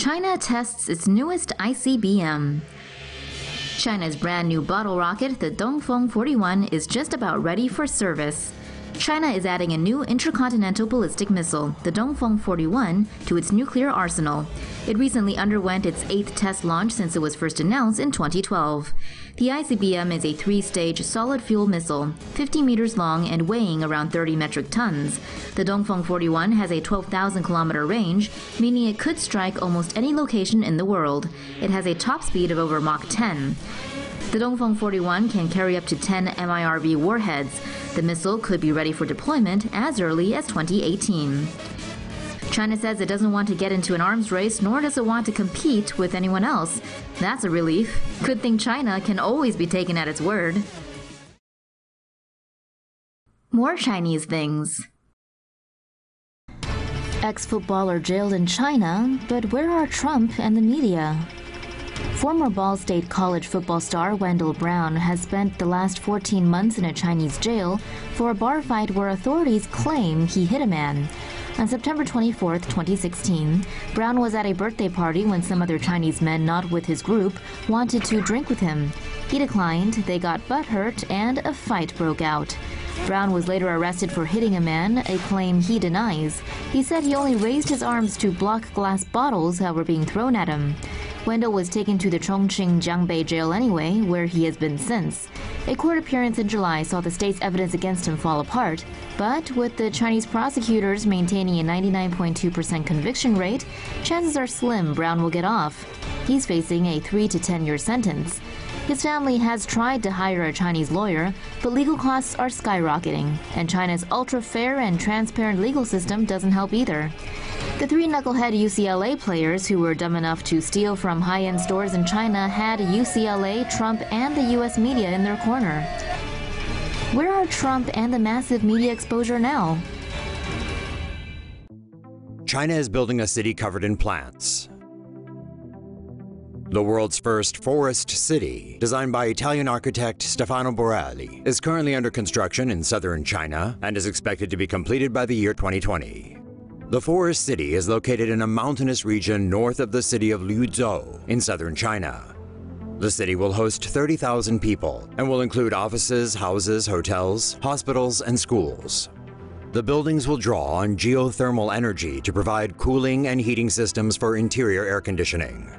China tests its newest ICBM. China's brand new bottle rocket, the Dongfeng 41, is just about ready for service. China is adding a new intercontinental ballistic missile, the Dongfeng 41, to its nuclear arsenal. It recently underwent its 8th test launch since it was first announced in 2012. The ICBM is a 3-stage solid-fuel missile, 50 meters long and weighing around 30 metric tons. The Dongfeng 41 has a 12,000-kilometer range, meaning it could strike almost any location in the world. It has a top speed of over Mach 10. The Dongfeng 41 can carry up to 10 MIRV warheads. The missile could be ready for deployment as early as 2018. China says it doesn't want to get into an arms race, nor does it want to compete with anyone else. That's a relief. Good thing China can always be taken at its word. More Chinese things. Ex-footballer jailed in China, but where are Trump and the media? Former Ball State College football star Wendell Brown has spent the last 14 months in a Chinese jail for a bar fight where authorities claim he hit a man. On September 24, 2016, Brown was at a birthday party when some other Chinese men not with his group wanted to drink with him. He declined, they got butthurt, and a fight broke out. Brown was later arrested for hitting a man, a claim he denies. He said he only raised his arms to block glass bottles that were being thrown at him. Wendell was taken to the Chongqing Jiangbei jail anyway, where he has been since. A court appearance in July saw the state's evidence against him fall apart, but with the Chinese prosecutors maintaining a 99.2% conviction rate, chances are slim Brown will get off. He's facing a 3 to 10-year sentence. His family has tried to hire a Chinese lawyer, but legal costs are skyrocketing, and China's ultra-fair and transparent legal system doesn't help either. The 3 knucklehead UCLA players who were dumb enough to steal from high-end stores in China had UCLA, Trump, and the U.S. media in their corner. Where are Trump and the massive media exposure now? China is building a city covered in plants. The world's first forest city, designed by Italian architect Stefano Borelli, is currently under construction in southern China and is expected to be completed by the year 2020. The forest city is located in a mountainous region north of the city of Liuzhou in southern China. The city will host 30,000 people and will include offices, houses, hotels, hospitals, and schools. The buildings will draw on geothermal energy to provide cooling and heating systems for interior air conditioning.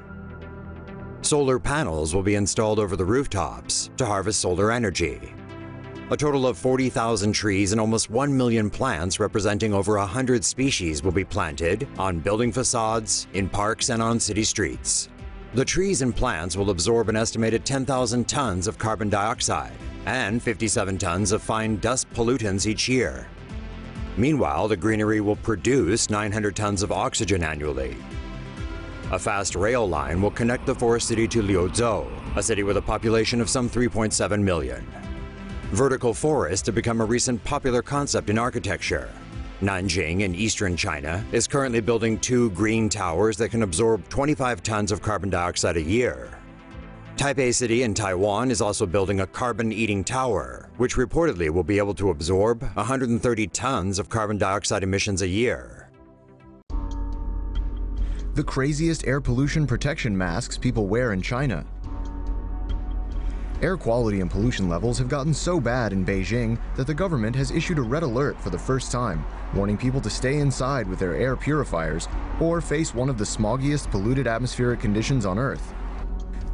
Solar panels will be installed over the rooftops to harvest solar energy. A total of 40,000 trees and almost 1 million plants representing over 100 species will be planted on building facades, in parks, and on city streets. The trees and plants will absorb an estimated 10,000 tons of carbon dioxide and 57 tons of fine dust pollutants each year. Meanwhile, the greenery will produce 900 tons of oxygen annually. A fast rail line will connect the forest city to Liuzhou, a city with a population of some 3.7 million. Vertical forests have become a recent popular concept in architecture. Nanjing in eastern China is currently building 2 green towers that can absorb 25 tons of carbon dioxide a year. Taipei City in Taiwan is also building a carbon-eating tower, which reportedly will be able to absorb 130 tons of carbon dioxide emissions a year. The craziest air pollution protection masks people wear in China. Air quality and pollution levels have gotten so bad in Beijing that the government has issued a red alert for the first time, warning people to stay inside with their air purifiers or face one of the smoggiest polluted atmospheric conditions on Earth.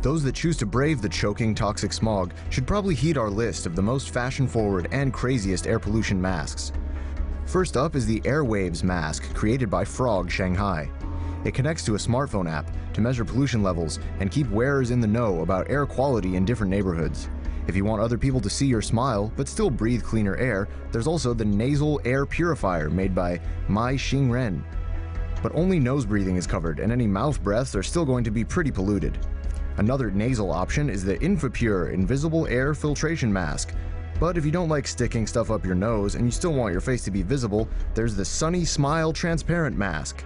Those that choose to brave the choking toxic smog should probably heed our list of the most fashion-forward and craziest air pollution masks. First up is the Airwaves mask created by Frog Shanghai. It connects to a smartphone app to measure pollution levels and keep wearers in the know about air quality in different neighborhoods. If you want other people to see your smile but still breathe cleaner air, there's also the nasal air purifier made by Mai Xingren. But only nose breathing is covered, and any mouth breaths are still going to be pretty polluted. Another nasal option is the InfaPure Invisible Air Filtration Mask. But if you don't like sticking stuff up your nose and you still want your face to be visible, there's the Sunny Smile Transparent Mask.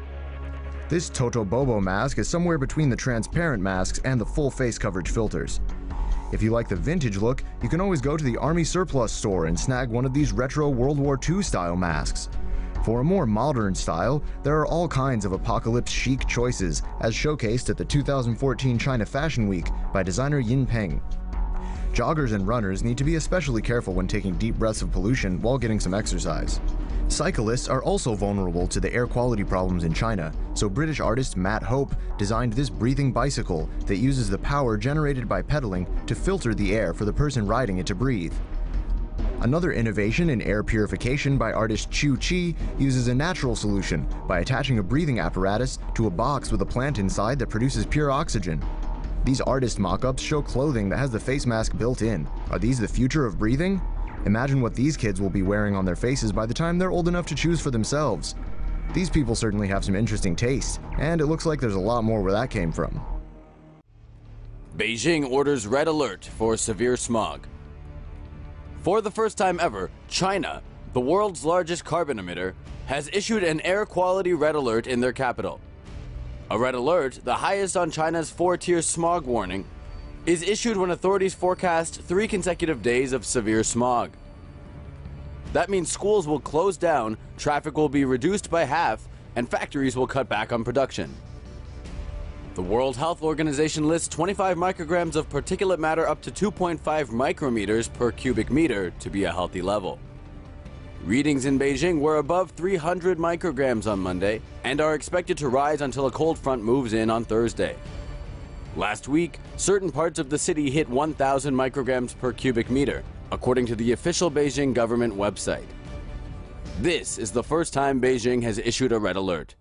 This Toto Bobo mask is somewhere between the transparent masks and the full face coverage filters. If you like the vintage look, you can always go to the Army Surplus store and snag one of these retro World War II style masks. For a more modern style, there are all kinds of apocalypse chic choices, as showcased at the 2014 China Fashion Week by designer Yin Peng. Joggers and runners need to be especially careful when taking deep breaths of pollution while getting some exercise. Cyclists are also vulnerable to the air quality problems in China, so British artist Matt Hope designed this breathing bicycle that uses the power generated by pedaling to filter the air for the person riding it to breathe. Another innovation in air purification by artist Chu Chi uses a natural solution by attaching a breathing apparatus to a box with a plant inside that produces pure oxygen. These artist mock-ups show clothing that has the face mask built in. Are these the future of breathing? Imagine what these kids will be wearing on their faces by the time they're old enough to choose for themselves. These people certainly have some interesting taste, and it looks like there's a lot more where that came from. Beijing orders red alert for severe smog. For the first time ever, China, the world's largest carbon emitter, has issued an air quality red alert in their capital. A red alert, the highest on China's 4-tier smog warning, is issued when authorities forecast 3 consecutive days of severe smog. That means schools will close down, traffic will be reduced by half, and factories will cut back on production. The World Health Organization lists 25 micrograms of particulate matter up to 2.5 micrometers per cubic meter to be a healthy level. Readings in Beijing were above 300 micrograms on Monday and are expected to rise until a cold front moves in on Thursday. Last week, certain parts of the city hit 1,000 micrograms per cubic meter, according to the official Beijing government website. This is the first time Beijing has issued a red alert.